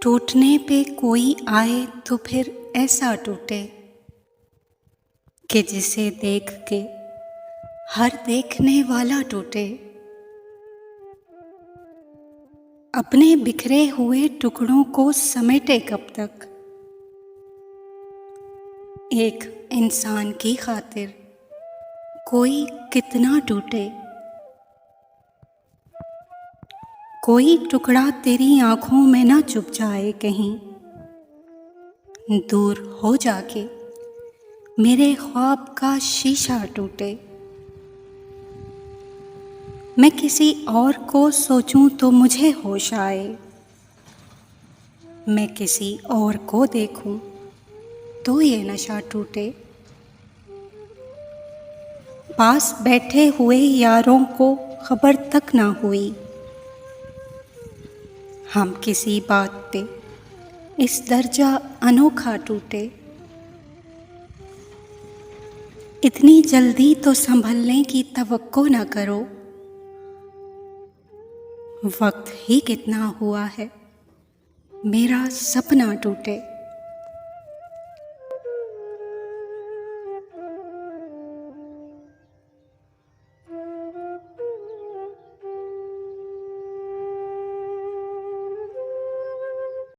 टूटने पे कोई आए तो फिर ऐसा टूटे कि जिसे देख के हर देखने वाला टूटे। अपने बिखरे हुए टुकड़ों को समेटे कब तक, एक इंसान की खातिर कोई कितना टूटे। कोई टुकड़ा तेरी आंखों में ना चुभ जाए, कहीं दूर हो जाके मेरे ख्वाब का शीशा टूटे। मैं किसी और को सोचूं तो मुझे होश आए, मैं किसी और को देखूं तो ये नशा टूटे। पास बैठे हुए यारों को खबर तक ना हुई, हम किसी बात पे इस दर्जा अनोखा टूटे। इतनी जल्दी तो संभलने की तवक्को न करो, वक्त ही कितना हुआ है मेरा सपना टूटे।